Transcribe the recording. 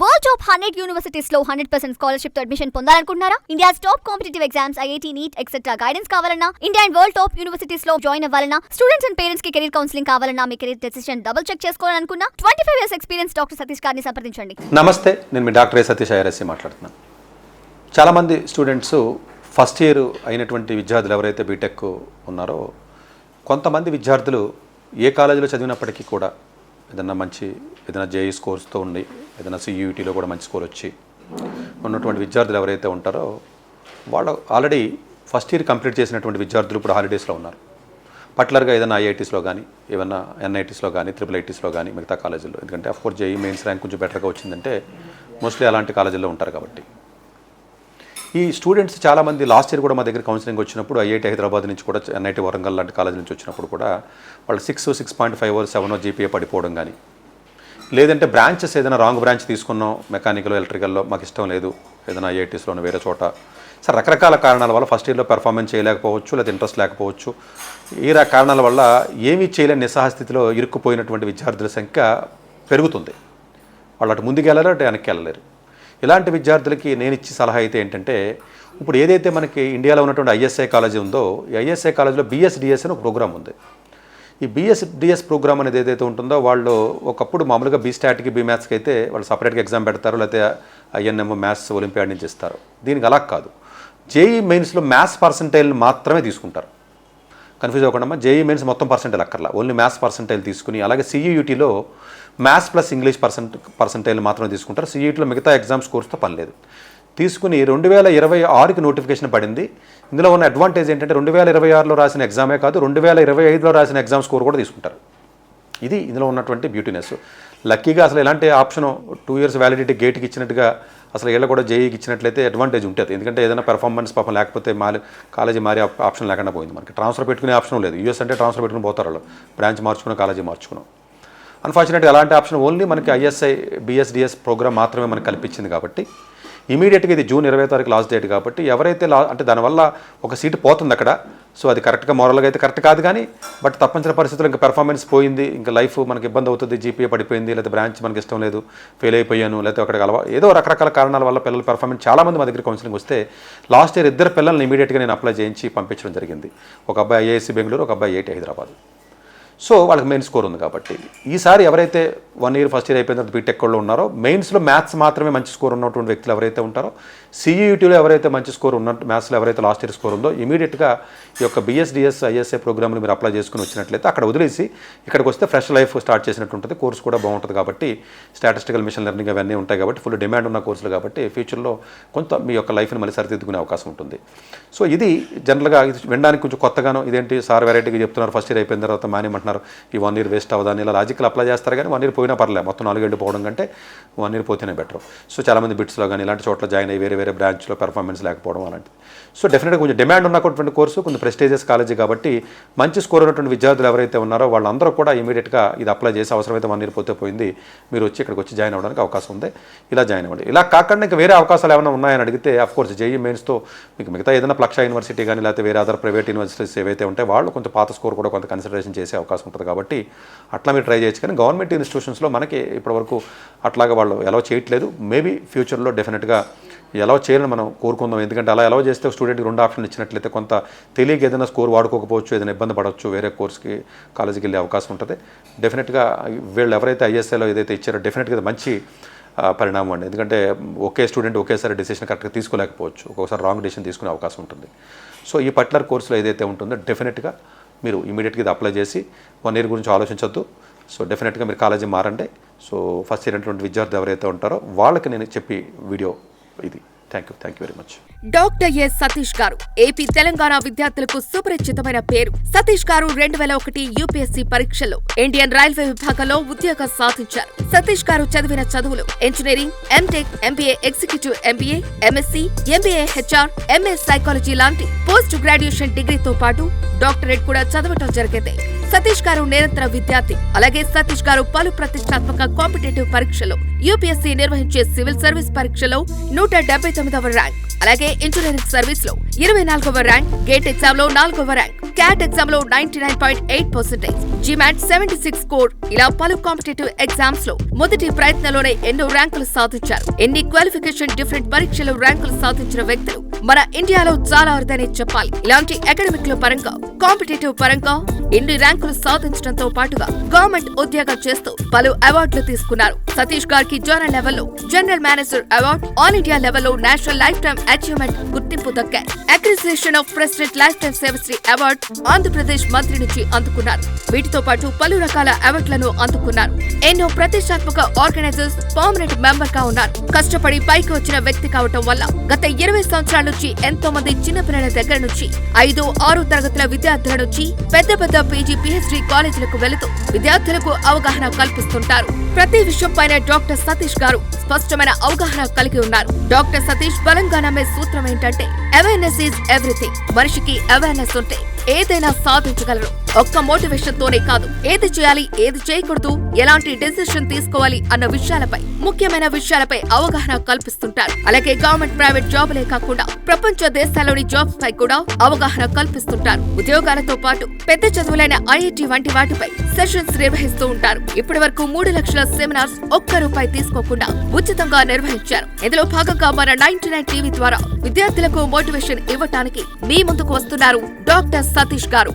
World top 100 universities లో 100% scholarship తో admission పొందాలనుకుంటున్నారా? India's top competitive exams, IIT, NEET etcetera guidance కావాలన్నా, India and world top universities లో join అవ్వాలన్నా, students and parents కి career counselling కావాలన్నా, మీ కెరీర్ డెసిషన్ డబుల్ చెక్ చేసుకోవాలనుకున్నా 25 years ఎక్స్పీరియన్స్ డాక్టర్ సతీష్ గారిని సంప్రదించండి. నమస్తే, నేను మీ డాక్టర్ సతీష్ ఐఆర్ఎస్సి మాట్లాడుతున్నాను. చాలామంది స్టూడెంట్స్ ఫస్ట్ ఇయర్ అయినటువంటి విద్యార్థులు ఎవరైతే బీటెక్ ఉన్నారో, కొంతమంది విద్యార్థులు ఏ కాలేజీలో చదివినప్పటికీ కూడా ఏదైనా జేఈ స్కోర్స్తో ఉండి, ఏదైనా సియూఈటీలో కూడా మంచి స్కోర్ వచ్చి ఉన్నటువంటి విద్యార్థులు ఎవరైతే ఉంటారో వాళ్ళు ఆల్రెడీ ఫస్ట్ ఇయర్ కంప్లీట్ చేసినటువంటి విద్యార్థులు ఇప్పుడు హాలిడేస్లో ఉన్నారు. పర్టికులర్గా ఏదైనా ఐఐటీస్లో కానీ, ఏదైనా ఎన్ఐటీస్లో కానీ, ట్రిపుల్ ఐటీస్లో కానీ, మిగతా కాలేజీల్లో, ఎందుకంటే అఫ్కోర్స్ జేఈ మెయిన్స్ ర్యాంక్ కొంచెం బెటర్గా వచ్చిందంటే మోస్ట్లీ అలాంటి కాలేజీల్లో ఉంటారు. కాబట్టి ఈ స్టూడెంట్స్ చాలామంది లాస్ట్ ఇయర్ కూడా మా దగ్గర కౌన్సిలింగ్ వచ్చినప్పుడు ఐఐటీ హైదరాబాద్ నుంచి కూడా, ఎన్ఐటీ వరంగల్ లాంటి కాలేజీ నుంచి వచ్చినప్పుడు కూడా వాళ్ళు 6.5 7 జీపీఏ పడిపోవడం కానీ, లేదంటే బ్రాంచెస్ ఏదైనా రాంగ్ బ్రాంచ్ తీసుకున్నాం, మెకానికల్, ఎలక్ట్రికల్లో మాకు ఇష్టం లేదు, ఏదైనా ఐఐటీస్లోనే వేరే చోట, సరే రకరకాల కారణాల వల్ల ఫస్ట్ ఇయర్లో పెర్ఫార్మెన్స్ చేయలేకపోవచ్చు, లేదా ఇంట్రెస్ట్ లేకపోవచ్చు, ఈ కారణాల వల్ల ఏమీ చేయలేని నిస్సహాస్థితిలో ఇరుక్కుపోయినటువంటి విద్యార్థుల సంఖ్య పెరుగుతుంది. వాళ్ళు అటు ముందుకు వెళ్ళలేరు, అటు వెనక్కి వెళ్ళలేరు. ఇలాంటి విద్యార్థులకి నేను ఇచ్చే సలహా అయితే ఏంటంటే, ఇప్పుడు ఏదైతే మనకి ఇండియాలో ఉన్నటువంటి ఐఎస్ఐ కాలేజీ ఉందో, ఈ ఐఎస్ఐ కాలేజీలో బిఎస్డిఎస్ అని ఒక ప్రోగ్రామ్ ఉంది. ఈ బిఎస్డిఎస్ ప్రోగ్రామ్ అనేది ఏదైతే ఉంటుందో, వాళ్ళు ఒకప్పుడు మామూలుగా బీస్టాట్కి, బీమ్యాథ్స్కి అయితే వాళ్ళు సపరేట్గా ఎగ్జామ్ పెడతారు, లేకపోతే ఐఎన్ఎం మ్యాథ్స్ ఒలింపియాడ్ నుంచి ఇస్తారు. దీనికి అలా కాదు, జేఈ మెయిన్స్లో మ్యాథ్స్ పర్సంటైల్ మాత్రమే తీసుకుంటారు. కన్ఫ్యూజ్ అవ్వకుండా, జేఈ మెయిన్స్ మొత్తం పర్సంటైల్ అక్కర్లా, ఓన్లీ మ్యాథ్స్ పర్సంటైల్ తీసుకుని, అలాగే సియూఈటీలో మ్యాథ్స్ ప్లస్ ఇంగ్లీష్ పర్సంటైల్ మాత్రమే తీసుకుంటారు. సియూఈటీలో మిగతా ఎగ్జామ్స్ కోర్స్తో పని లేదు. తీసుకుని 2026కి నోటిఫికేషన్ పడింది. ఇందులో ఉన్న అడ్వాంటేజ్ ఏంటంటే 2026లో రాసిన ఎగ్జామే కాదు, 2025లో రాసిన ఎగ్జామ్ స్కోర్ కూడా తీసుకుంటారు. ఇది ఇందులో ఉన్నటువంటి బ్యూటీనెస్. లక్కీగా అసలు ఎలాంటి ఆప్షన్ 2 years వ్యాలిడిటీ గేట్కి ఇచ్చినట్టుగా అసలు వీళ్ళ కూడా జేఈకి ఇచ్చినట్లయితే అడ్వాంటేజ్ ఉంటుంది. ఎందుకంటే ఏదైనా పెర్ఫార్మెన్స్ పాపం లేకపోతే కాలేజీ మారే ఆప్షన్ లేకుండా పోయింది. మనకి ట్రాన్స్ఫర్ పెట్టుకునే ఆప్షన్ లేదు. యూఎస్ అంటే ట్రాన్స్ఫర్ పెట్టుకుని పోతారు వాళ్ళు, బ్రాంచ్ మార్చుకున్నాం, కాలేజీ మార్చుకున్నాం. అన్ఫార్చునేట్గా అలాంటి ఆప్షన్ ఓన్లీ మనకి ఐఎస్ఐ బిఎస్డిఎస్ ప్రోగ్రామ్ మాత్రమే మనకు కల్పించింది. కాబట్టి ఇమీడియట్గా ఇది జూన్ 20 తారీఖు లాస్ట్ డేట్. కాబట్టి ఎవరైతే అంటే దానివల్ల ఒక సీటు పోతుంది అక్కడ. సో అది కరెక్ట్గా మోరల్గా అయితే కరెక్ట్ కాదు, కానీ బట్ తప్పనిసరి పరిస్థితుల్లో ఇంకా పెర్ఫార్మెన్స్ పోయింది, ఇంకా లైఫ్ మనకి ఇబ్బంది అవుతుంది, జీపీఏ పడిపోయింది, లేదా బ్రాంచ్ మనకి ఇష్టం లేదు, ఫెయిల్ అయిపోయాను, లేకపోతే అక్కడికి ఏదో రకరకాల కారణాల వల్ల పిల్లల పెర్ఫార్మెన్స్ చాలామంది మా దగ్గర కౌన్సిలింగ్ వస్తే లాస్ట్ ఇయర్ 2 పిల్లల్ని ఇమీడియట్గా నేను అప్లై చేయించి పంపించడం జరిగింది. ఒక అబ్బాయి ఐఐఎస్సి బెంగళూరు, ఒక అబ్బాయి ఐఐటీ హైదరాబాద్. సో వాళ్ళకి మెయిన్ స్కోర్ ఉంది. కాబట్టి ఈసారి ఎవరైతే 1 year ఫస్ట్ ఇయర్ అయిపోయిన తర్వాత బీటెక్ వాళ్ళు ఉన్నారో, మెయిన్స్లో మ్యాథ్స్ మాత్రమే మంచి స్కోర్ ఉన్నటువంటి వ్యక్తులు ఎవరైతే ఉంటారో, సియూఈటీలో ఎవరైతే మంచి స్కోర్ ఉన్నట్టు, మ్యాథ్స్లో ఎవరైతే లాస్ట్ ఇయర్ స్కోర్ ఉందో, ఇమీడియట్గా ఈ యొక్క బిఎస్డిఎస్ ఐఎస్ఐ ప్రోగ్రామ్ని మీరు అప్లై చేసుకుని వచ్చినట్లయితే అక్కడ వదిలేసి ఇక్కడికి వస్తే ఫ్రెష్ లైఫ్ స్టార్ట్ చేసినట్టు ఉంటుంది. కోర్స్ కూడా బాగుంటుంది. కాబట్టి స్టాటిస్టికల్ మిషన్ లెర్నింగ్ అవన్నీ ఉంటాయి. కాబట్టి ఫుల్ డిమాండ్ ఉన్న కోర్సులు. కాబట్టి ఫ్యూచర్లో కొంత మీ యొక్క లైఫ్ని మళ్ళీ సరిదిద్దుకునే అవకాశం ఉంటుంది. సో ఇది జనరల్గా ఇది వినడానికి కొంచెం కొత్తగానో, ఇదేంటి సార్ వెరైటీగా చెప్తున్నారు, ఫస్ట్ ఇయర్ అయిపోయిన తర్వాత మానేమంటున్నారు, ఈ 1 year వేస్ట్ అవ్వదని ఇలా లాజికల్ అప్లై చేస్తారు. కానీ 1 year పోయినా పర్లేదు, మొత్తం 4 ఏళ్ళు పోవడం కంటే 1 year పోతేనే బెటర్. సో చాలామంది బిట్స్లో కానీ ఇలాంటి చోట్ల జాయిన్ అయ్యి వేరే బ్రాంచ్లో పెర్ఫార్మెన్స్ లేకపోవడం అలాంటిది. సో డెఫినెట్గా కొంచెం డిమాండ్ ఉన్నటువంటి కోర్సు, కొంచెం ప్రెస్టీజియస్ కాలేజీ. కాబట్టి మంచి స్కోర్ ఉన్నటువంటి విద్యార్థులు ఎవరైతే ఉన్నారో వాళ్ళందరూ కూడా ఇమీడియట్గా ఇది అప్లై చేసి, అవసరమైతే 1 year పోతే పోయింది, మీరు వచ్చి ఇక్కడికి వచ్చి జాయిన్ అవ్వడానికి అవకాశం ఉంది. ఇలా జాయిన్ అవ్వండి. ఇలా కాకుండా ఇంకా వేరే అవకాశాలు ఏమైనా ఉన్నాయని అడిగితే, అఫ్కోర్స్ జేఈ మెయిన్స్తో మీకు మిగతా ఏదైనా ప్లక్ష యూనివర్సిటీ కానీ, లేకపోతే వేరే అదర్ ప్రైవేట్ యూనివర్సిటీస్ ఏవైతే ఉంటాయో వాళ్ళు కొంచెం పాత స్కోర్ కూడా కొంత కన్సిడరేషన్ చేసే అవకాశం ఉంటుంది. కాబట్టి అట్లా మీరు ట్రై చేయొచ్చు. కానీ గవర్నమెంట్ ఇన్స్టిట్యూషన్స్లో మనకి ఇప్పటివరకు అట్లాగా వాళ్ళు ఎలా చేయట్లేదు. మేబీ ఫ్యూచర్లో డెఫినెట్గా ఎలా చేయాలని మనం కోరుకుందాం. ఎందుకంటే అలా ఎలా చేస్తే స్టూడెంట్కి 2 ఆప్షన్లు ఇచ్చినట్లయితే కొంత తెలియక ఏదైనా స్కోర్ వాడుకోకపోవచ్చు, ఏదైనా ఇబ్బంది పడవచ్చు, వేరే కోర్స్కి కాలేజీకి వెళ్ళే అవకాశం ఉంటుంది. డెఫినెట్గా వీళ్ళు ఎవరైతే ఐఎస్ఐలో ఏదైతే ఇచ్చారో డెఫినెట్గా మంచి పరిణామం అండి. ఎందుకంటే ఒకే స్టూడెంట్ ఒకేసారి డెసిషన్ కరెక్ట్గా తీసుకోలేకపోవచ్చు, ఒక్కొక్కసారి రాంగ్ డెసిషన్ తీసుకునే అవకాశం ఉంటుంది. సో ఈ పర్టికులర్ కోర్సులో ఏదైతే ఉంటుందో డెఫినెట్గా మీరు ఇమీడియట్గా ఇది అప్లై చేసి 1 year గురించి ఆలోచించొద్దు. సో డెఫినెట్గా మీరు కాలేజీ మారండి. సో ఫస్ట్ ఇయర్ అయినటువంటి విద్యార్థులు ఎవరైతే ఉంటారో వాళ్ళకి నేను చెప్పి వీడియో ఇది. Thank you very much. Doctor yes Satish గారు ఏపీ తెలంగాణ విద్యార్థులకు సుపరిచితమైన పేరు. సతీష్ గారు 2001 యూపీఎస్సీ పరీక్షలో ఇండియన్ రైల్వే విభాగంలో ఉద్యోగం సాధించారు. సతీష్ గారు చదివిన చదువులు engineering, MTech, MBA, executive MBA, MSc, MBA HR, MS psychology లాంటి పోస్ట్ గ్రాడ్యుయేషన్ డిగ్రీతో పాటు డాక్టరేట్ కూడా చదవటం జరిగింది. సతీష్ గారు నిరంతర విద్యార్థి. అలాగే సతీష్ గారు పలు ప్రతిష్టాత్మక కాంపిటేటివ్ పరీక్షలో, యూపీఎస్సీ నిర్వహించే సివిల్ సర్వీస్ పరీక్షలో 179వ ర్యాంక్, అలాగే ఇంజనీరింగ్ సర్వీస్ లో 24వ ర్యాంక్, గేట్ ఎగ్జామ్ లో 4వ ర్యాంక్, క్యాట్ ఎగ్జామ్ లో 99.8%, GMAT 76 స్కోర్, ఇలా పలు కాంపిటేటివ్ ఎగ్జామ్స్ లో మొదటి ప్రయత్నంలోనే ఎన్నో ర్యాంకులు సాధించారు. ఎన్ని క్వాలిఫికేషన్ డిఫరెంట్ పరీక్షలు ర్యాంకులు సాధించిన వ్యక్తులు మన ఇండియాలో చాలా అరుదనే చెప్పాలి. ఇలాంటి అకాడమిక్ లో పరంగా, కాంపిటేటివ్ పరంగా ఇన్ని ర్యాంకులు సాధించడంతో పాటుగా గవర్నమెంట్ ఉద్యోగం చేస్తూ పలు అవార్డులు తీసుకున్నారు. సతీష్ గారికి జోనల్ లెవెల్లో general manager award, all India లెవెల్లో నేషనల్ లైఫ్ టైమ్ అచీవ్మెంట్ గుర్తింపు దక్కాయి. Appreciation of president lifetime Sevashri award Andhra Pradesh మంత్రి నుంచి అందుకున్నారు. వీటితో పాటు పలు రకాల అవార్డులను అందుకున్నారు. ఎన్నో ప్రతిష్టాత్మక ఆర్గనైజర్స్ పర్మనెంట్ మెంబర్ గా ఉన్నారు. కష్టపడి పైకి వచ్చిన వ్యక్తి కావటం వల్ల గత 20 సంవత్సరాల నుంచి ఎంతో మంది చిన్నపిల్లల దగ్గర నుంచి 5, 6 తరగతుల విద్యార్థుల నుంచి పెద్ద పెద్ద పీజీ, PhD కాలేజీలకు వెళుతూ విద్యార్థులకు అవగాహన కల్పిస్తుంటారు. ప్రతి విషయంపైన డాక్టర్ సతీష్ గారు స్పష్టమైన అవగాహన కలిగి ఉన్నారు. డాక్టర్ సతీష్ బలంగా నమ్మే సూత్రం ఏంటంటే అవేర్నెస్ ఈజ్ ఎవ్రీథింగ్. మనిషికి అవేర్నెస్ ఉంటే ఏదైనా సాధించగలరు. ఒక్క మోటివేషన్ తోనే కాదు, ఏది చేయాలి, ఏది చేయకూడదు, ఎలాంటి డెసిషన్ తీసుకోవాలి అన్న విషయాలపై, ముఖ్యమైన విషయాలపై అవగాహన కల్పిస్తుంటారు. అలాగే గవర్నమెంట్, ప్రైవేట్ జాబులే కాకుండా ప్రపంచ దేశాల్లోని జాబ్స్ పై కూడా అవగాహన కల్పిస్తుంటారు. ఉద్యోగాలతో పాటు పెద్ద చదువులైన IIT వంటి వాటిపై సెషన్స్ నిర్వహిస్తూ ఉంటారు. ఇప్పటి వరకు 3 లక్షల సెమినార్స్ ఒక్క రూపాయి తీసుకోకుండా ఉచితంగా నిర్వహించారు. ఇందులో భాగంగా మన 99 టీవీ ద్వారా విద్యార్థులకు మోటివేషన్ ఇవ్వటానికి మీ ముందుకు వస్తున్నారు డాక్టర్ సతీష్ గారు.